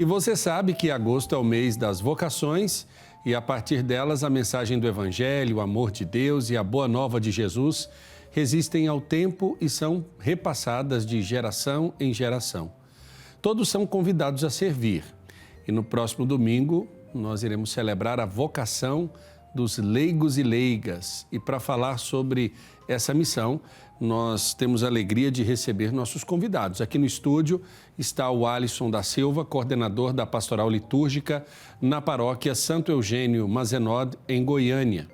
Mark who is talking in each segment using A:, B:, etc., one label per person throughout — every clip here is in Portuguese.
A: E você sabe que agosto é o mês das vocações e, a partir delas, a mensagem do Evangelho, o amor de Deus e a boa nova de Jesus resistem ao tempo e são repassadas de geração em geração. Todos são convidados a servir. E no próximo domingo, nós iremos celebrar a vocação dos leigos e leigas. E para falar sobre essa missão, nós temos a alegria de receber nossos convidados. Aqui no estúdio está o Alisson da Silva, coordenador da Pastoral Litúrgica na paróquia Santo Eugênio Mazenod, em Goiânia,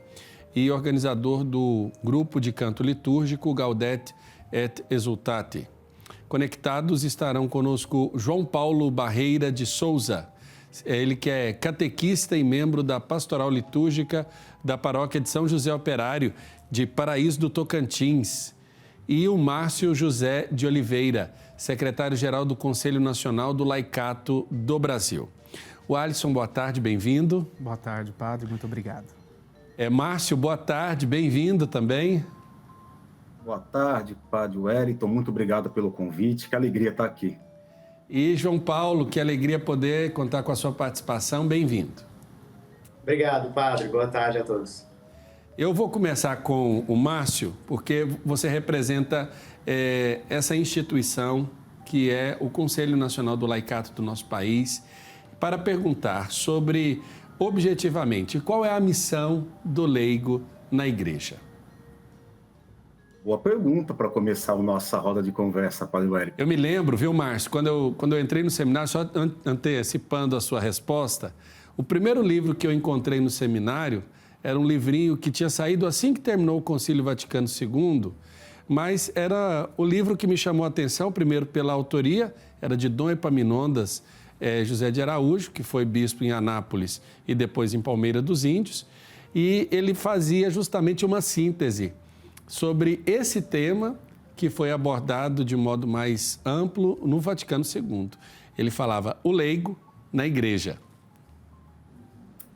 A: e organizador do grupo de canto litúrgico Gaudete et Exultate. Conectados estarão conosco João Paulo Barreira de Souza, ele que é catequista e membro da Pastoral Litúrgica da Paróquia de São José Operário, de Paraíso do Tocantins, e o Márcio José de Oliveira, secretário-geral do Conselho Nacional do Laicato do Brasil. O Alisson, boa tarde, bem-vindo.
B: Boa tarde, padre, muito obrigado.
A: Márcio, boa tarde, bem-vindo também.
C: Boa tarde, padre Wellington, muito obrigado pelo convite, que alegria estar aqui.
A: E João Paulo, que alegria poder contar com a sua participação, bem-vindo.
D: Obrigado, padre, boa tarde a todos.
A: Eu vou começar com o Márcio, porque você representa essa instituição que é o Conselho Nacional do Laicato do nosso país, para perguntar sobre, objetivamente, qual é a missão do leigo na igreja.
C: Boa pergunta para começar a nossa roda de conversa, padre Wellington.
A: Eu me lembro, viu, Márcio, quando eu entrei no seminário, só antecipando a sua resposta, o primeiro livro que eu encontrei no seminário era um livrinho que tinha saído assim que terminou o Concílio Vaticano II, mas era o livro que me chamou a atenção, primeiro pela autoria, era de Dom Epaminondas José de Araújo, que foi bispo em Anápolis e depois em Palmeira dos Índios, e ele fazia justamente uma síntese sobre esse tema que foi abordado de modo mais amplo no Vaticano II. Ele falava o leigo na igreja.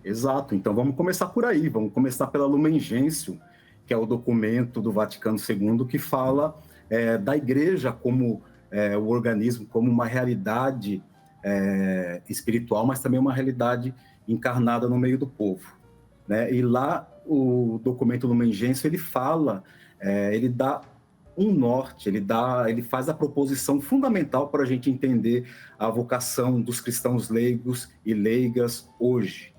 C: Exato, então vamos começar por aí, vamos começar pela Lumen Gentium, que é o documento do Vaticano II que fala da igreja como o organismo, como uma realidade espiritual, mas também uma realidade encarnada no meio do povo, né? E lá o documento Lumen Gentium, ele fala, ele dá um norte, ele faz a proposição fundamental para a gente entender a vocação dos cristãos leigos e leigas hoje,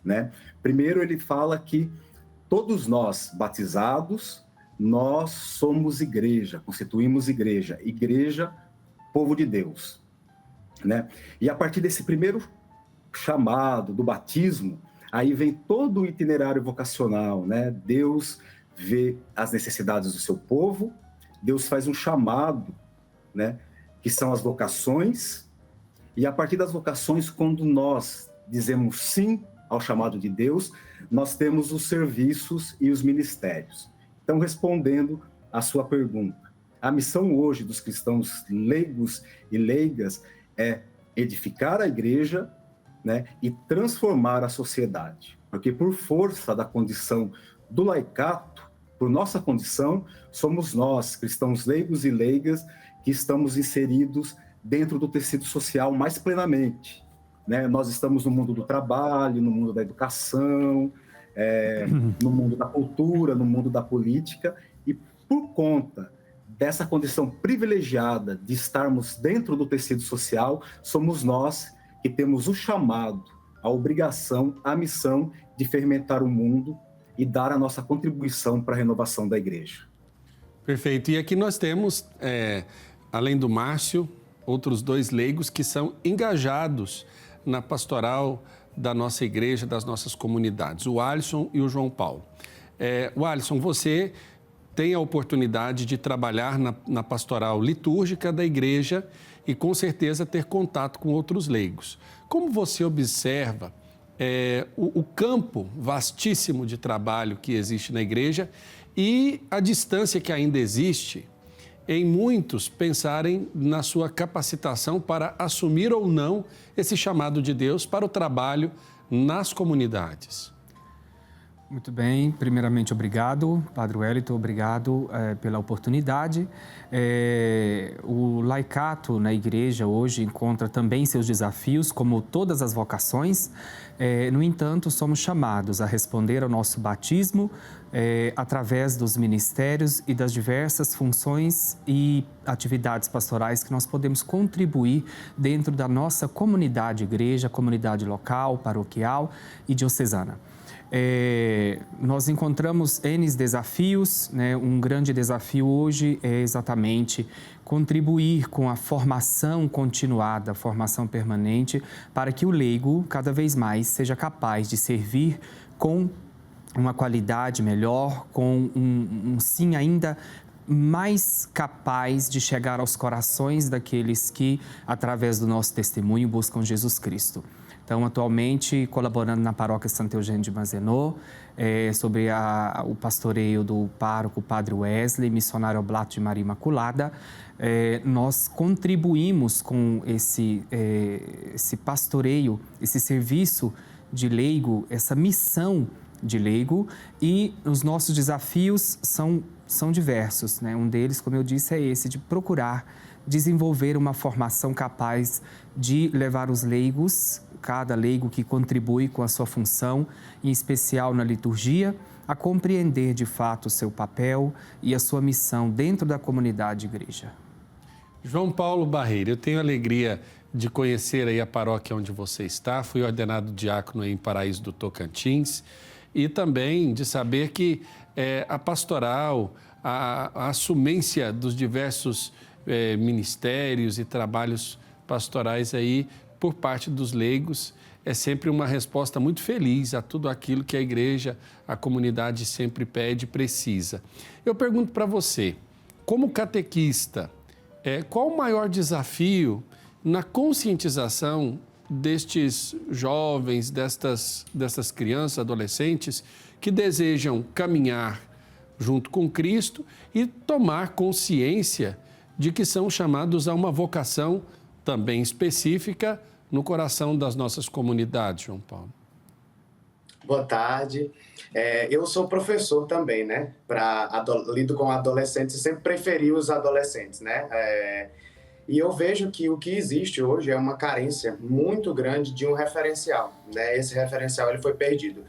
C: né? Primeiro, ele fala que todos nós, batizados, nós somos igreja, constituímos igreja, povo de Deus, né? E a partir desse primeiro chamado do batismo, aí vem todo o itinerário vocacional, né? Deus vê as necessidades do seu povo, Deus faz um chamado, né? Que são as vocações, e a partir das vocações, quando nós dizemos sim ao chamado de Deus, nós temos os serviços e os ministérios. Então, respondendo à sua pergunta, a missão hoje dos cristãos leigos e leigas é edificar a igreja, né, e transformar a sociedade. Porque por força da condição do laicato, por nossa condição, somos nós, cristãos leigos e leigas, que estamos inseridos dentro do tecido social mais plenamente, né? Nós estamos no mundo do trabalho, no mundo da educação, no mundo da cultura, no mundo da política, e por conta dessa condição privilegiada de estarmos dentro do tecido social, somos nós que temos o chamado, a obrigação, a missão de fermentar o mundo e dar a nossa contribuição para a renovação da igreja.
A: Perfeito. E aqui nós temos, além do Márcio, outros dois leigos que são engajados na pastoral da nossa igreja, das nossas comunidades, o Alisson e o João Paulo. O Alisson, você tem a oportunidade de trabalhar na pastoral litúrgica da igreja e, com certeza, ter contato com outros leigos. Como você observa o campo vastíssimo de trabalho que existe na igreja e a distância que ainda existe em muitos pensarem na sua capacitação para assumir ou não esse chamado de Deus para o trabalho nas comunidades?
B: Muito bem, primeiramente obrigado, Padre Wellington, obrigado pela oportunidade. O laicato na igreja hoje encontra também seus desafios, como todas as vocações. No entanto, somos chamados a responder ao nosso batismo através dos ministérios e das diversas funções e atividades pastorais que nós podemos contribuir dentro da nossa comunidade igreja, comunidade local, paroquial e diocesana. Nós encontramos N desafios, né? Um grande desafio hoje é exatamente contribuir com a formação continuada, a formação permanente, para que o leigo cada vez mais seja capaz de servir com uma qualidade melhor, com um sim ainda mais capaz de chegar aos corações daqueles que, através do nosso testemunho, buscam Jesus Cristo. Então, atualmente, colaborando na paróquia Santo Eugênio de Mazenot, sobre o pastoreio do pároco Padre Wesley, missionário Oblato de Maria Imaculada, nós contribuímos com esse pastoreio, esse serviço de leigo, essa missão de leigo, e os nossos desafios são diversos, né? Um deles, como eu disse, é esse de procurar desenvolver uma formação capaz de levar os leigos, cada leigo que contribui com a sua função, em especial na liturgia, a compreender de fato o seu papel e a sua missão dentro da comunidade igreja.
A: João Paulo Barreira, eu tenho a alegria de conhecer aí a paróquia onde você está, fui ordenado diácono em Paraíso do Tocantins, e também de saber que a pastoral, a assumência dos diversos ministérios e trabalhos pastorais aí por parte dos leigos é sempre uma resposta muito feliz a tudo aquilo que a igreja, a comunidade sempre pede e precisa. Eu pergunto para você, como catequista, qual o maior desafio na conscientização destes jovens, destas crianças, adolescentes que desejam caminhar junto com Cristo e tomar consciência de que são chamados a uma vocação também específica no coração das nossas comunidades, João Paulo?
D: Boa tarde. Eu sou professor também, né? Lido com adolescentes e sempre preferi os adolescentes, né? E eu vejo que o que existe hoje é uma carência muito grande de um referencial, né? Esse referencial ele foi perdido.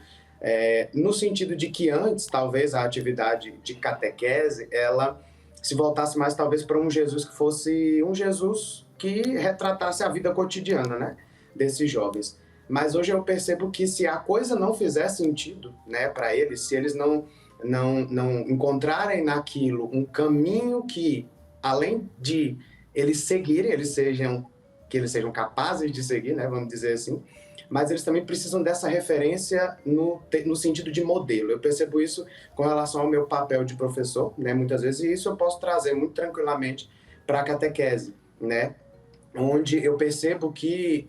D: No sentido de que antes, talvez, a atividade de catequese, ela se voltasse mais, talvez, para um Jesus que fosse um Jesus que retratasse a vida cotidiana, né, desses jovens. Mas hoje eu percebo que se a coisa não fizer sentido, né, para eles, se eles não encontrarem naquilo um caminho que, além de eles seguirem, que eles sejam capazes de seguir, né, vamos dizer assim, mas eles também precisam dessa referência no sentido de modelo. Eu percebo isso com relação ao meu papel de professor, né, muitas vezes, e isso eu posso trazer muito tranquilamente para a catequese, né, onde eu percebo que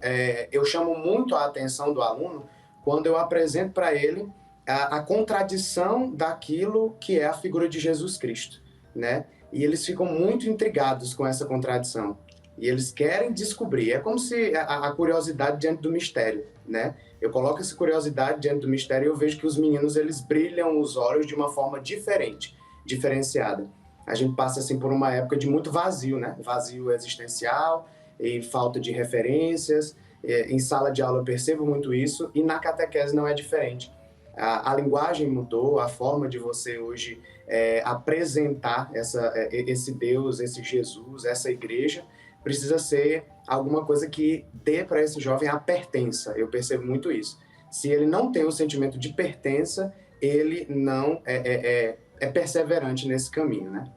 D: eu chamo muito a atenção do aluno quando eu apresento para ele a contradição daquilo que é a figura de Jesus Cristo, né? E eles ficam muito intrigados com essa contradição. E eles querem descobrir. É como se a curiosidade diante do mistério, né? Eu coloco essa curiosidade diante do mistério e eu vejo que os meninos, eles brilham os olhos de uma forma diferente, diferenciada. A gente passa, assim, por uma época de muito vazio, né? Vazio existencial e falta de referências. Em sala de aula eu percebo muito isso e na catequese não é diferente. A linguagem mudou, a forma de você hoje apresentar esse Deus, esse Jesus, essa igreja, precisa ser alguma coisa que dê para esse jovem a pertença. Eu percebo muito isso. Se ele não tem o sentimento de pertença, ele não é perseverante nesse caminho, né?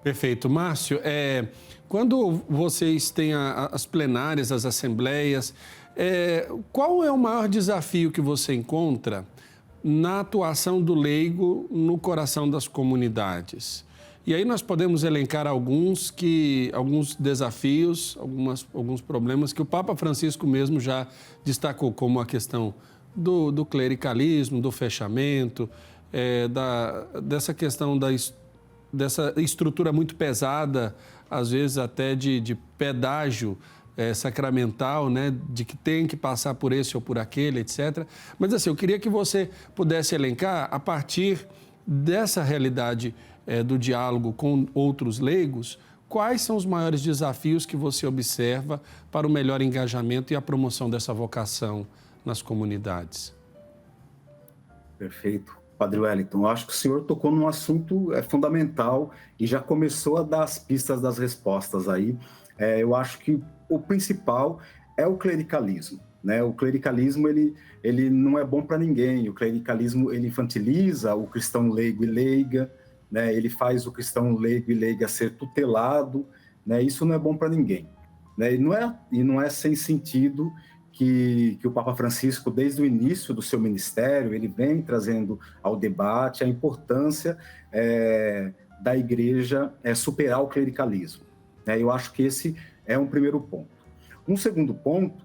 A: Perfeito. Márcio, quando vocês têm as plenárias, as assembleias, qual é o maior desafio que você encontra na atuação do leigo no coração das comunidades? E aí nós podemos elencar alguns desafios, alguns problemas que o Papa Francisco mesmo já destacou, como a questão do clericalismo, do fechamento, dessa questão dessa estrutura muito pesada, às vezes até de pedágio sacramental, né, de que tem que passar por esse ou por aquele, etc. Mas assim, eu queria que você pudesse elencar, a partir dessa realidade do diálogo com outros leigos, quais são os maiores desafios que você observa para o melhor engajamento e a promoção dessa vocação nas comunidades?
C: Perfeito. Padre Wellington, eu acho que o senhor tocou num assunto fundamental e já começou a dar as pistas das respostas aí. Eu acho que o principal é o clericalismo, né? O clericalismo, ele não é bom para ninguém. O clericalismo, ele infantiliza o cristão leigo e leiga, né? Ele faz o cristão leigo e leiga ser tutelado, né? Isso não é bom para ninguém, né? E não é sem sentido que o Papa Francisco, desde o início do seu ministério, ele vem trazendo ao debate a importância da Igreja superar o clericalismo, né? Eu acho que esse é um primeiro ponto. Um segundo ponto,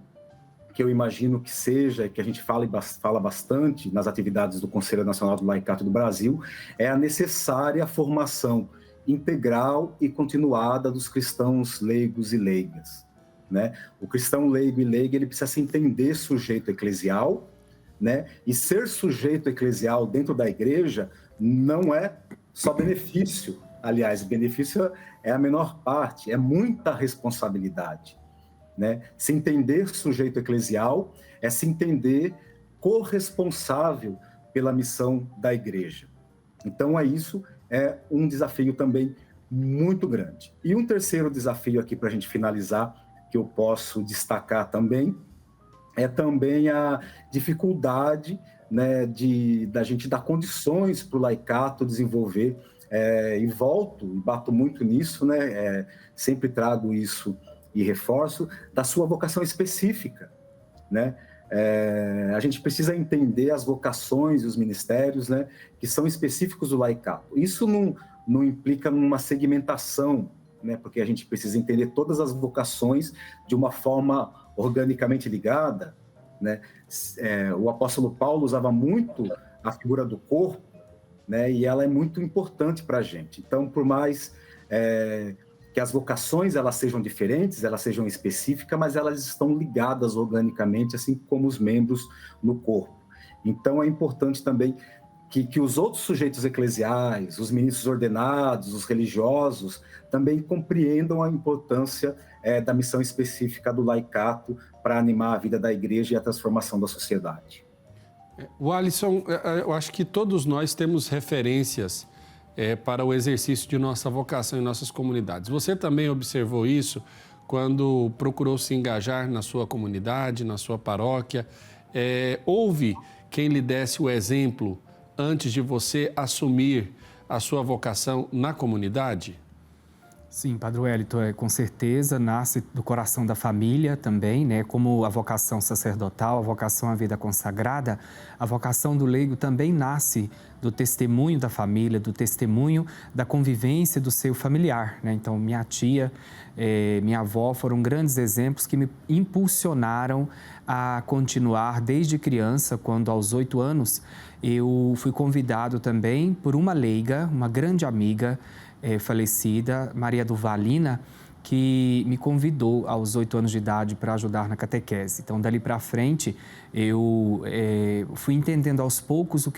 C: que eu imagino que seja, que a gente fala bastante nas atividades do Conselho Nacional do Laicato do Brasil, é a necessária formação integral e continuada dos cristãos leigos e leigas, né? O cristão leigo e leiga, ele precisa se entender sujeito eclesial, né? E ser sujeito eclesial dentro da igreja não é só benefício. Aliás, benefício é a menor parte, é muita responsabilidade, né? Se entender sujeito eclesial é se entender corresponsável pela missão da igreja. Então, isso é um desafio também muito grande. E um terceiro desafio aqui para a gente finalizar, que eu posso destacar também, é também a dificuldade, né, da gente dar condições para o laicato desenvolver, e bato muito nisso, né, sempre trago isso e reforço, da sua vocação específica, né? A gente precisa entender as vocações e os ministérios, né, que são específicos do laicato. Isso não implica numa segmentação, né, porque a gente precisa entender todas as vocações de uma forma organicamente ligada, né? O apóstolo Paulo usava muito a figura do corpo, né, e ela é muito importante para a gente. Então, por mais que as vocações elas sejam diferentes, elas sejam específicas, mas elas estão ligadas organicamente, assim como os membros no corpo. Então, é importante também que os outros sujeitos eclesiais, os ministros ordenados, os religiosos, também compreendam a importância da missão específica do laicato para animar a vida da igreja e a transformação da sociedade.
A: O Alisson, eu acho que todos nós temos referências para o exercício de nossa vocação em nossas comunidades. Você também observou isso quando procurou se engajar na sua comunidade, na sua paróquia? Houve quem lhe desse o exemplo antes de você assumir a sua vocação na comunidade?
B: Sim, Padre Wellington, com certeza nasce do coração da família também, né? Como a vocação sacerdotal, a vocação à vida consagrada, a vocação do leigo também nasce do testemunho da família, do testemunho da convivência do seu familiar, né? Então, minha tia, minha avó foram grandes exemplos que me impulsionaram a continuar desde criança, quando aos 8 anos eu fui convidado também por uma leiga, uma grande amiga, falecida, Maria Duvalina, que me convidou aos 8 anos de idade para ajudar na catequese. Então, dali para frente, eu fui entendendo aos poucos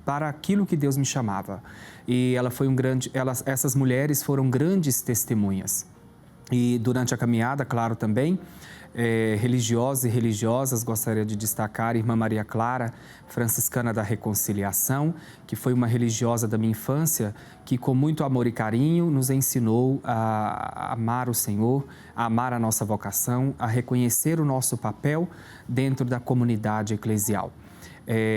B: para aquilo que Deus me chamava. E essas mulheres foram grandes testemunhas. E durante a caminhada, claro, também, religiosos e religiosas, gostaria de destacar a Irmã Maria Clara, franciscana da Reconciliação, que foi uma religiosa da minha infância, que com muito amor e carinho nos ensinou a amar o Senhor, a amar a nossa vocação, a reconhecer o nosso papel dentro da comunidade eclesial.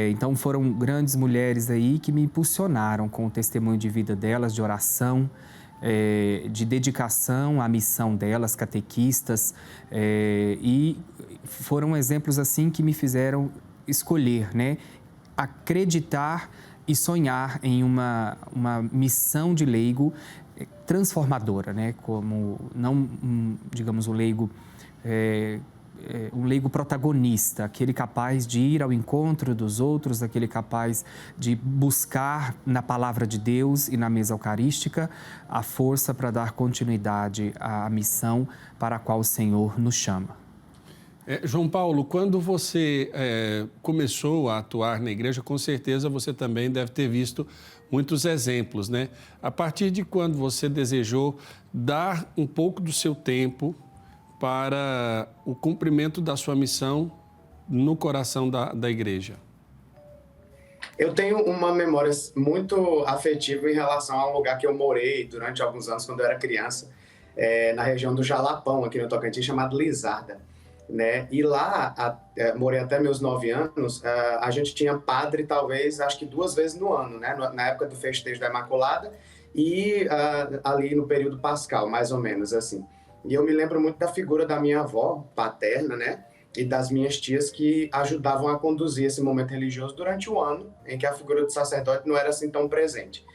B: Então foram grandes mulheres aí que me impulsionaram com o testemunho de vida delas, de oração, de dedicação à missão delas, catequistas, e foram exemplos assim que me fizeram escolher, né, acreditar e sonhar em uma missão de leigo transformadora, né, como não, digamos, o leigo um leigo protagonista, aquele capaz de ir ao encontro dos outros, aquele capaz de buscar na palavra de Deus e na mesa eucarística a força para dar continuidade à missão para a qual o Senhor nos chama.
A: João Paulo, quando você começou a atuar na igreja, com certeza você também deve ter visto muitos exemplos, né? A partir de quando você desejou dar um pouco do seu tempo para o cumprimento da sua missão no coração da igreja?
D: Eu tenho uma memória muito afetiva em relação a um lugar que eu morei durante alguns anos, quando eu era criança, na região do Jalapão, aqui no Tocantins, chamado Lizarda, né? E lá, morei até meus 9 anos, a gente tinha padre, talvez, acho que 2 vezes no ano, né? Na época do festejo da Imaculada e ali no período pascal, mais ou menos, assim. E eu me lembro muito da figura da minha avó paterna, né? E das minhas tias que ajudavam a conduzir esse momento religioso durante o ano, em que a figura do sacerdote não era assim tão presente.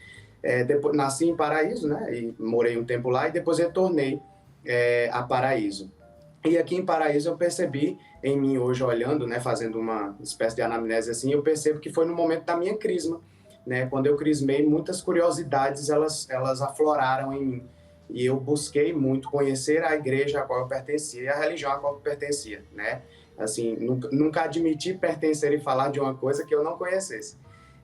D: Depois, nasci em Paraíso, né? E morei um tempo lá e depois retornei a Paraíso. E aqui em Paraíso eu percebi em mim hoje olhando, né? Fazendo uma espécie de anamnese assim, eu percebo que foi no momento da minha crisma, né? Quando eu crismei, muitas curiosidades elas afloraram em mim. E eu busquei muito conhecer a igreja a qual eu pertencia e a religião a qual eu pertencia, né? Assim, nunca admiti pertencer e falar de uma coisa que eu não conhecesse.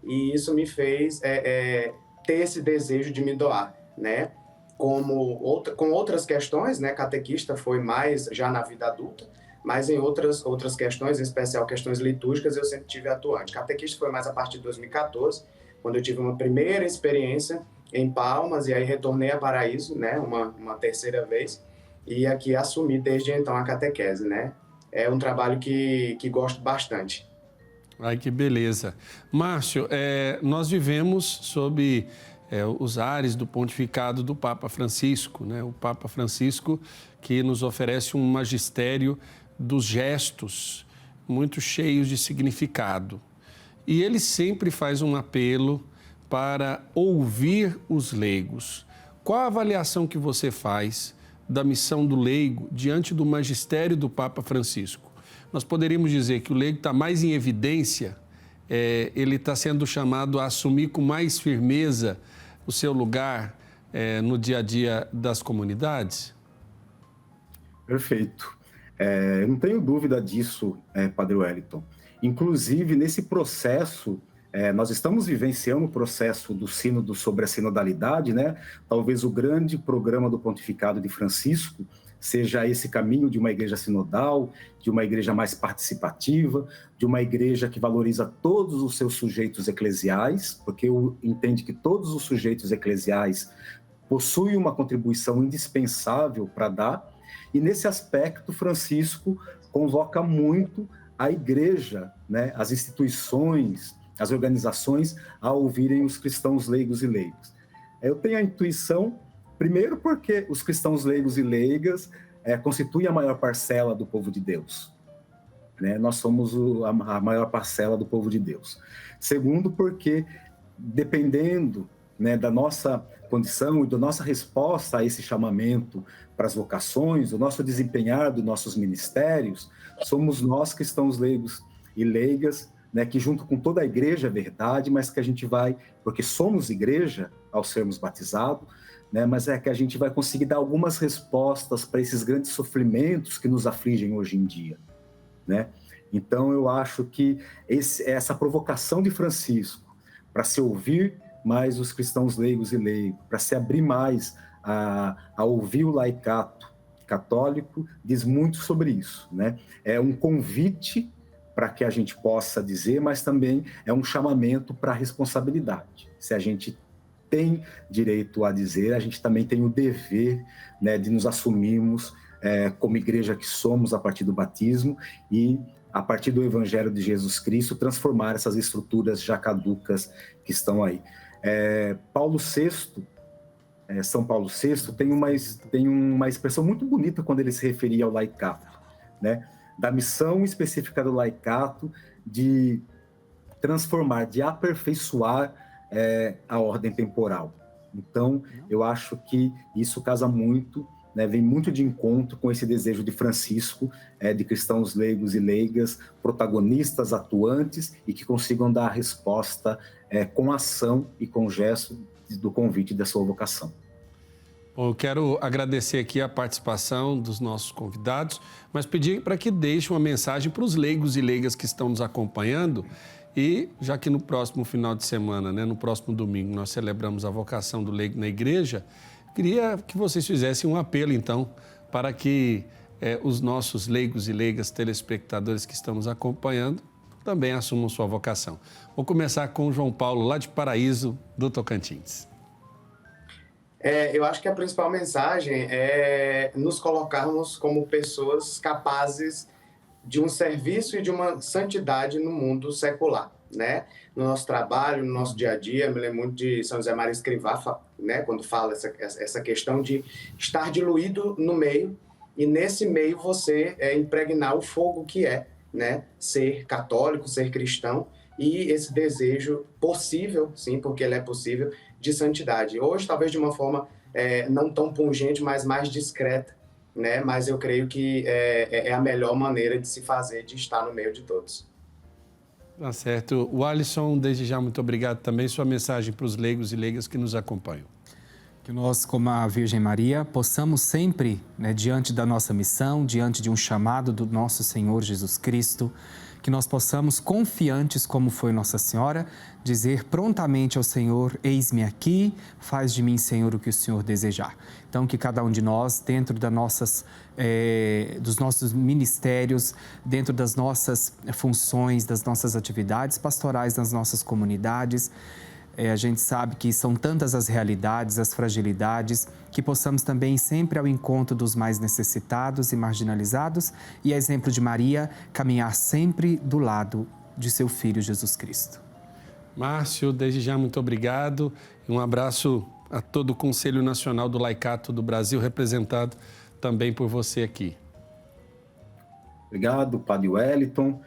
D: E isso me fez ter esse desejo de me doar, né? Com outras questões, né? Catequista foi mais já na vida adulta, mas em outras questões, em especial questões litúrgicas, eu sempre tive atuante. Catequista foi mais a partir de 2014, quando eu tive uma primeira experiência em Palmas, e aí retornei a Paraíso, né, uma terceira vez, e aqui assumi desde então a catequese, né. É um trabalho que gosto bastante.
A: Ai, que beleza. Márcio, nós vivemos sob os ares do pontificado do Papa Francisco, né, o Papa Francisco que nos oferece um magistério dos gestos muito cheios de significado. E ele sempre faz um apelo para ouvir os leigos. Qual a avaliação que você faz da missão do leigo diante do magistério do Papa Francisco? Nós poderíamos dizer que o leigo está mais em evidência, ele está sendo chamado a assumir com mais firmeza o seu lugar no dia a dia das comunidades?
C: Perfeito. Eu não tenho dúvida disso, Padre Wellington. Inclusive, nesse processo, nós estamos vivenciando o processo do sínodo sobre a sinodalidade, né? Talvez o grande programa do pontificado de Francisco seja esse caminho de uma igreja sinodal, de uma igreja mais participativa, de uma igreja que valoriza todos os seus sujeitos eclesiais, porque entende que todos os sujeitos eclesiais possuem uma contribuição indispensável para dar, e nesse aspecto Francisco convoca muito a igreja, né? As instituições, as organizações a ouvirem os cristãos leigos e leigas. Eu tenho a intuição, primeiro porque os cristãos leigos e leigas constituem a maior parcela do povo de Deus, né? Nós somos a maior parcela do povo de Deus. Segundo, porque dependendo, né, da nossa condição e da nossa resposta a esse chamamento para as vocações, o nosso desempenhar dos nossos ministérios, somos nós cristãos leigos e leigas, né, que junto com toda a igreja é verdade, mas que a gente vai, porque somos igreja ao sermos batizados, né, mas que a gente vai conseguir dar algumas respostas para esses grandes sofrimentos que nos afligem hoje em dia, né? Então eu acho que essa provocação de Francisco para se ouvir mais os cristãos leigos e leigos, para se abrir mais a ouvir o laicato católico, diz muito sobre isso, né? É um convite para que a gente possa dizer, mas também é um chamamento para a responsabilidade. Se a gente tem direito a dizer, a gente também tem o dever, né, de nos assumirmos como igreja que somos a partir do batismo e, a partir do Evangelho de Jesus Cristo, transformar essas estruturas já caducas que estão aí. São Paulo VI tem uma expressão muito bonita quando ele se referia ao laicato, né? Da missão específica do laicato de transformar, de aperfeiçoar a ordem temporal. Então, eu acho que isso casa muito, né, vem muito de encontro com esse desejo de Francisco, de cristãos leigos e leigas, protagonistas, atuantes e que consigam dar a resposta com ação e com gesto do convite da sua vocação.
A: Bom, eu quero agradecer aqui a participação dos nossos convidados, mas pedir para que deixem uma mensagem para os leigos e leigas que estão nos acompanhando. E já que no próximo final de semana, né, no próximo domingo, nós celebramos a vocação do leigo na igreja, queria que vocês fizessem um apelo, então, para que os nossos leigos e leigas telespectadores que estão nos acompanhando também assumam sua vocação. Vou começar com o João Paulo, lá de Paraíso, do Tocantins.
D: Eu acho que a principal mensagem é nos colocarmos como pessoas capazes de um serviço e de uma santidade no mundo secular, né? No nosso trabalho, no nosso dia a dia, eu me lembro muito de São José Maria Escrivá, né? Quando fala essa questão de estar diluído no meio e nesse meio você impregnar o fogo que né? Ser católico, ser cristão e esse desejo possível, sim, porque ele é possível, de santidade. Hoje, talvez de uma forma não tão pungente, mas mais discreta, né? Mas eu creio que é a melhor maneira de se fazer, de estar no meio de todos.
A: Tá certo. O Alisson, desde já, muito obrigado também. Sua mensagem para os leigos e leigas que nos acompanham.
B: Que nós, como a Virgem Maria, possamos sempre, né, diante da nossa missão, diante de um chamado do nosso Senhor Jesus Cristo, que nós possamos, confiantes como foi Nossa Senhora, dizer prontamente ao Senhor, eis-me aqui, faz de mim, Senhor, o que o Senhor desejar. Então, que cada um de nós, dentro dos nossos ministérios, dentro das nossas funções, das nossas atividades pastorais, das nossas comunidades, a gente sabe que são tantas as realidades, as fragilidades, que possamos também sempre ao encontro dos mais necessitados e marginalizados e, a exemplo de Maria, caminhar sempre do lado de seu Filho Jesus Cristo.
A: Márcio, desde já, muito obrigado. E um abraço a todo o Conselho Nacional do Laicato do Brasil, representado também por você aqui.
C: Obrigado, Padre Wellington.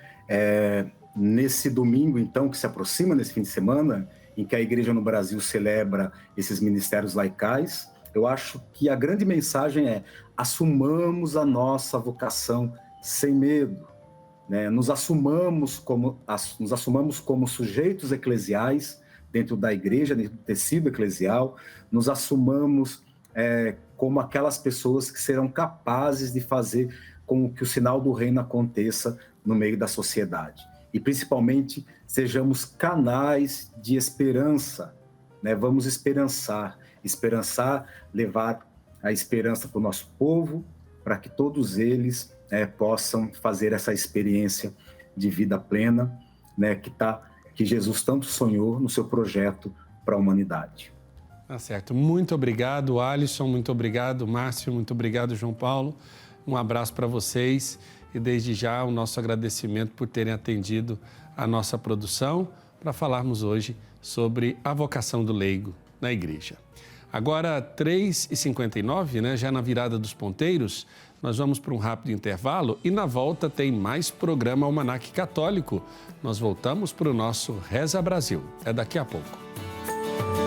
C: Nesse domingo, então, que se aproxima, nesse fim de semana, em que a Igreja no Brasil celebra esses ministérios laicais, eu acho que a grande mensagem é: assumamos a nossa vocação sem medo, né? Nos assumamos como sujeitos eclesiais dentro da Igreja, dentro do tecido eclesial, nos assumamos como aquelas pessoas que serão capazes de fazer com que o sinal do reino aconteça no meio da sociedade. E, principalmente, sejamos canais de esperança, né? Vamos esperançar, levar a esperança para o nosso povo, para que todos eles possam fazer essa experiência de vida plena, né? Que Jesus tanto sonhou no seu projeto para a humanidade.
A: Tá certo. Muito obrigado, Alisson, muito obrigado, Márcio, muito obrigado, João Paulo. Um abraço para vocês. E desde já o nosso agradecimento por terem atendido a nossa produção para falarmos hoje sobre a vocação do leigo na igreja. Agora, 3h59, né, já na virada dos ponteiros, nós vamos para um rápido intervalo e na volta tem mais programa Almanaque Católico. Nós voltamos para o nosso Reza Brasil. É daqui a pouco.